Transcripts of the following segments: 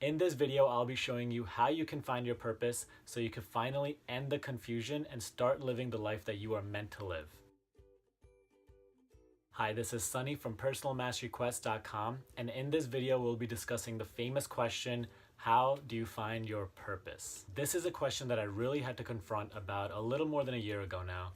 In this video, I'll be showing you how you can find your purpose so you can finally end the confusion and start living the life that you are meant to live. Hi, this is Sunny from personalmasteryquest.com, and in this video, we'll be discussing the famous question, how do you find your purpose? This is a question that I really had to confront about a little more than a year ago now.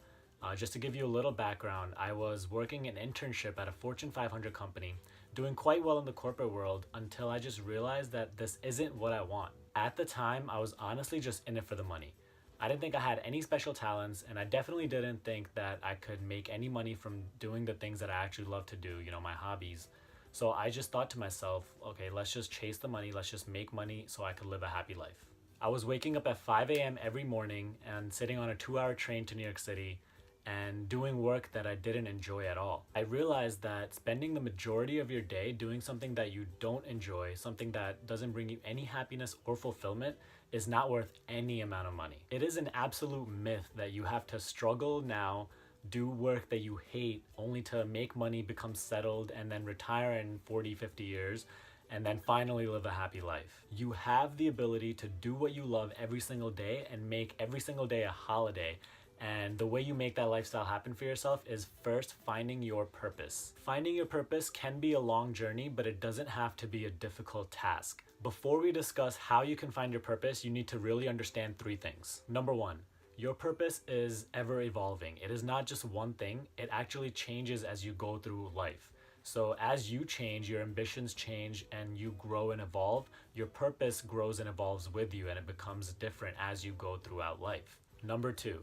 Just to give you a little background, I was working an internship at a Fortune 500 company, doing quite well in the corporate world until I just realized that this isn't what I want. At the time, I was honestly just in it for the money. I didn't think I had any special talents, and I definitely didn't think that I could make any money from doing the things that I actually love to do, my hobbies. So I just thought to myself, okay, let's just chase the money, let's just make money so I could live a happy life. I was waking up at 5 a.m. every morning and sitting on a 2-hour train to New York City and doing work that I didn't enjoy at all. I realized that spending the majority of your day doing something that you don't enjoy, something that doesn't bring you any happiness or fulfillment, is not worth any amount of money. It is an absolute myth that you have to struggle now, do work that you hate only to make money, become settled, and then retire in 40, 50 years, and then finally live a happy life. You have the ability to do what you love every single day and make every single day a holiday. And the way you make that lifestyle happen for yourself is first finding your purpose. Finding your purpose can be a long journey, but it doesn't have to be a difficult task. Before we discuss how you can find your purpose, you need to really understand 3 things. Number 1, your purpose is ever evolving. It is not just one thing, it actually changes as you go through life. So as you change, your ambitions change, and you grow and evolve, your purpose grows and evolves with you, and it becomes different as you go throughout life. Number 2,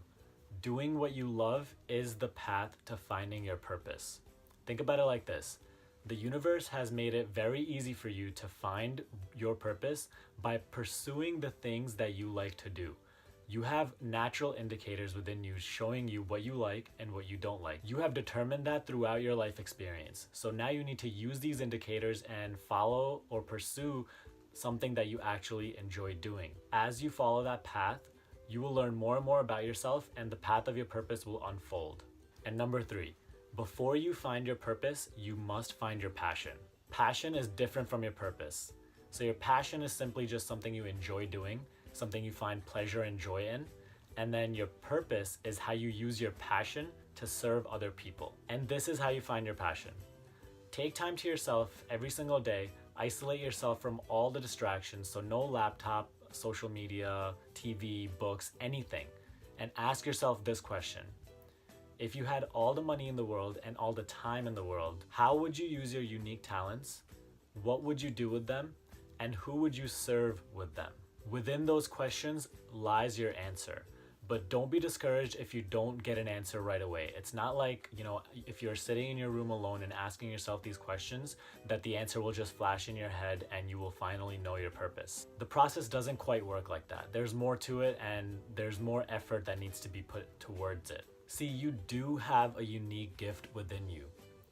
doing what you love is the path to finding your purpose. Think about it like this. The universe has made it very easy for you to find your purpose by pursuing the things that you like to do. You have natural indicators within you showing you what you like and what you don't like. You have determined that throughout your life experience. So now you need to use these indicators and follow or pursue something that you actually enjoy doing. As you follow that path, you will learn more and more about yourself, and the path of your purpose will unfold. And number 3, before you find your purpose, you must find your passion. Passion is different from your purpose. So your passion is simply just something you enjoy doing, something you find pleasure and joy in. And then your purpose is how you use your passion to serve other people. And this is how you find your passion. Take time to yourself every single day. Isolate yourself from all the distractions, so no laptop, social media, TV, books, anything, and ask yourself this question. If you had all the money in the world and all the time in the world, how would you use your unique talents? What would you do with them? And who would you serve with them? Within those questions lies your answer. But don't be discouraged if you don't get an answer right away. It's not like, if you're sitting in your room alone and asking yourself these questions, that the answer will just flash in your head and you will finally know your purpose. The process doesn't quite work like that. There's more to it, and there's more effort that needs to be put towards it. See, you do have a unique gift within you,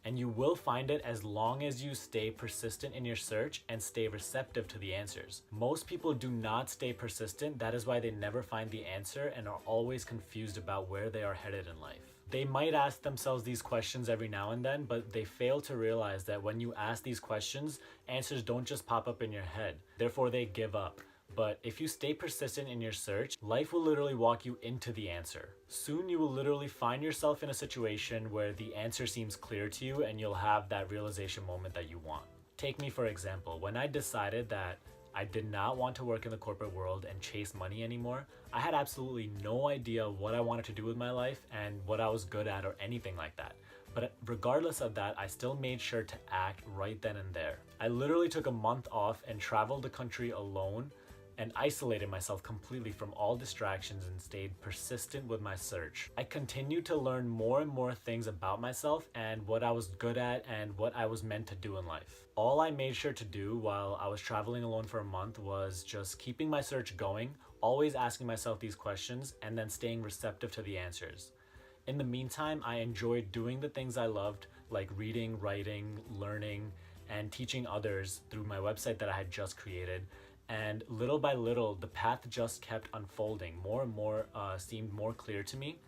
and you will find it as long as you stay persistent in your search and stay receptive to the answers. Most people do not stay persistent. That is why they never find the answer and are always confused about where they are headed in life. They might ask themselves these questions every now and then, but they fail to realize that when you ask these questions, answers don't just pop up in your head. Therefore, they give up. But if you stay persistent in your search, life will literally walk you into the answer. Soon you will literally find yourself in a situation where the answer seems clear to you, and you'll have that realization moment that you want. Take me for example. When I decided that I did not want to work in the corporate world and chase money anymore, I had absolutely no idea what I wanted to do with my life and what I was good at or anything like that. But regardless of that, I still made sure to act right then and there. I literally took a month off and traveled the country alone and isolated myself completely from all distractions and stayed persistent with my search. I continued to learn more and more things about myself and what I was good at and what I was meant to do in life. All I made sure to do while I was traveling alone for a month was just keeping my search going, always asking myself these questions, and then staying receptive to the answers. In the meantime, I enjoyed doing the things I loved, like reading, writing, learning, and teaching others through my website that I had just created. And little by little, the path just kept unfolding. More and more seemed more clear to me.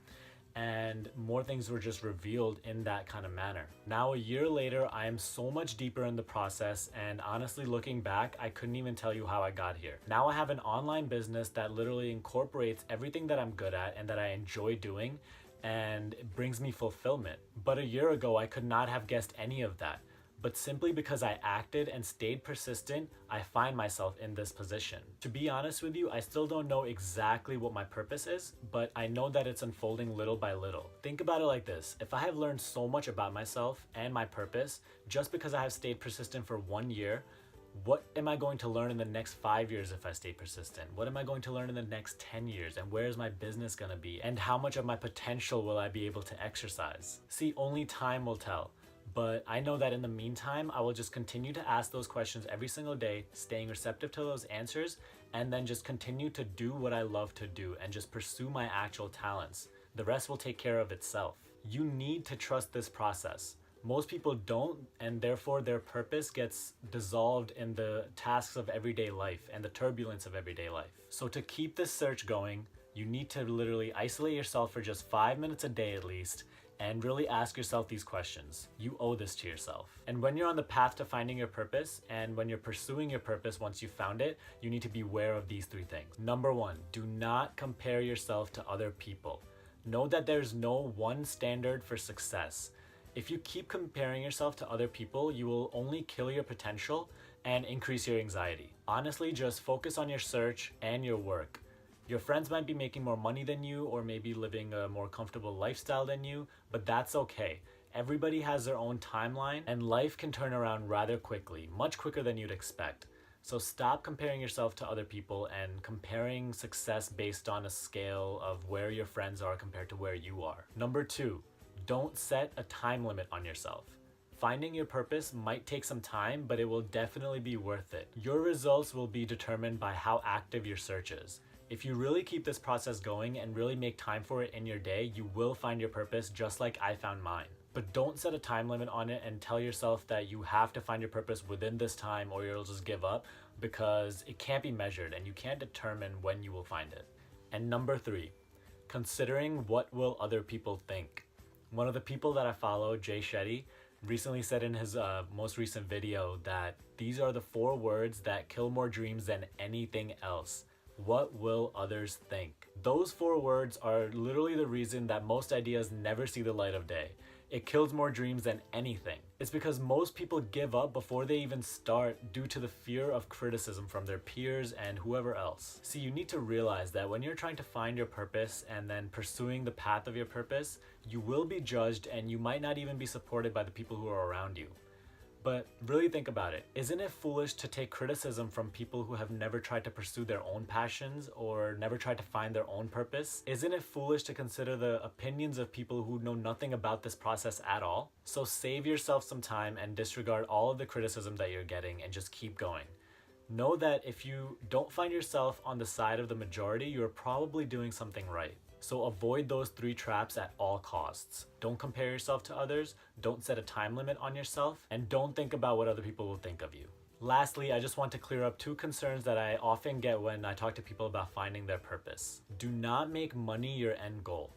and more things were just revealed in that kind of manner. Now, a year later, I am so much deeper in the process, and honestly, looking back, I couldn't even tell you how I got here. Now I have an online business that literally incorporates everything that I'm good at and that I enjoy doing, and it brings me fulfillment. But a year ago, I could not have guessed any of that. But simply because I acted and stayed persistent, I find myself in this position. To be honest with you, I still don't know exactly what my purpose is, but I know that it's unfolding little by little. Think about it like this: if I have learned so much about myself and my purpose just because I have stayed persistent for 1 year, what am I going to learn in the next 5 years if I stay persistent? What am I going to learn in the next 10 years? And where is my business going to be? And how much of my potential will I be able to exercise? See, only time will tell. But I know that in the meantime, I will just continue to ask those questions every single day, staying receptive to those answers, and then just continue to do what I love to do and just pursue my actual talents. The rest will take care of itself. You need to trust this process. Most people don't, and therefore their purpose gets dissolved in the tasks of everyday life and the turbulence of everyday life. So to keep this search going, you need to literally isolate yourself for just 5 minutes a day at least, and really ask yourself these questions. You owe this to yourself. And when you're on the path to finding your purpose, and when you're pursuing your purpose once you found it, you need to be aware of these 3 things. Number 1, do not compare yourself to other people. Know that there's no one standard for success. If you keep comparing yourself to other people, you will only kill your potential and increase your anxiety. Honestly, just focus on your search and your work. Your friends might be making more money than you, or maybe living a more comfortable lifestyle than you, but that's okay. Everybody has their own timeline, and life can turn around rather quickly, much quicker than you'd expect. So stop comparing yourself to other people and comparing success based on a scale of where your friends are compared to where you are. Number 2, don't set a time limit on yourself. Finding your purpose might take some time, but it will definitely be worth it. Your results will be determined by how active your search is. If you really keep this process going and really make time for it in your day, you will find your purpose just like I found mine. But don't set a time limit on it and tell yourself that you have to find your purpose within this time or you'll just give up, because it can't be measured and you can't determine when you will find it. And number 3, considering what will other people think. One of the people that I follow, Jay Shetty, recently said in his most recent video that these are the 4 words that kill more dreams than anything else. What will others think? Those 4 words are literally the reason that most ideas never see the light of day. It kills more dreams than anything. It's because most people give up before they even start due to the fear of criticism from their peers and whoever else. See, you need to realize that when you're trying to find your purpose and then pursuing the path of your purpose, you will be judged and you might not even be supported by the people who are around you. But really think about it. Isn't it foolish to take criticism from people who have never tried to pursue their own passions or never tried to find their own purpose? Isn't it foolish to consider the opinions of people who know nothing about this process at all? So save yourself some time and disregard all of the criticism that you're getting and just keep going. Know that if you don't find yourself on the side of the majority, you're probably doing something right. So avoid those 3 traps at all costs. Don't compare yourself to others, don't set a time limit on yourself, and don't think about what other people will think of you. Lastly, I just want to clear up 2 concerns that I often get when I talk to people about finding their purpose. Do not make money your end goal.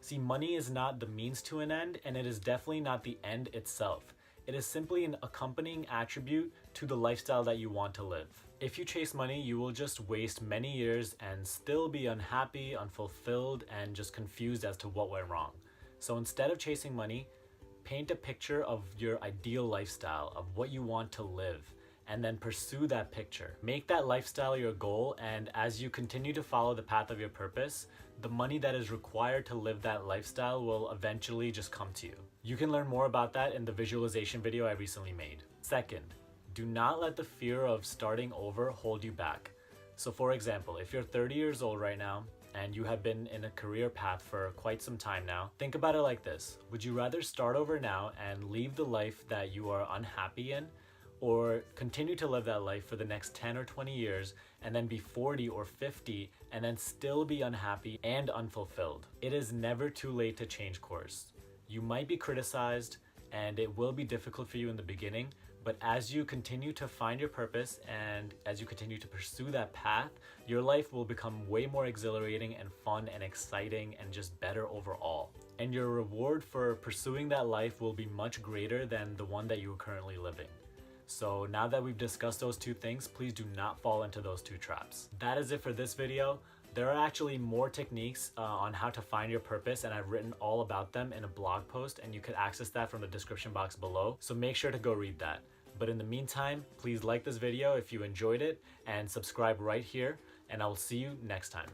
See, money is not the means to an end, and it is definitely not the end itself. It is simply an accompanying attribute to the lifestyle that you want to live. If you chase money, you will just waste many years and still be unhappy, unfulfilled, and just confused as to what went wrong. So instead of chasing money, paint a picture of your ideal lifestyle, of what you want to live, and then pursue that picture. Make that lifestyle your goal, and as you continue to follow the path of your purpose, the money that is required to live that lifestyle will eventually just come to you. You can learn more about that in the visualization video I recently made. Second, do not let the fear of starting over hold you back. So for example, if you're 30 years old right now and you have been in a career path for quite some time now, think about it like this. Would you rather start over now and leave the life that you are unhappy in, or continue to live that life for the next 10 or 20 years and then be 40 or 50 and then still be unhappy and unfulfilled? It is never too late to change course. You might be criticized and it will be difficult for you in the beginning, but as you continue to find your purpose and as you continue to pursue that path, your life will become way more exhilarating and fun and exciting and just better overall. and your reward for pursuing that life will be much greater than the one that you are currently living. So now that we've discussed those two things, please do not fall into those two traps. That is it for this video. There are actually more techniques on how to find your purpose, and I've written all about them in a blog post, and you can access that from the description box below. So make sure to go read that. But in the meantime, please like this video if you enjoyed it and subscribe right here, and I will see you next time.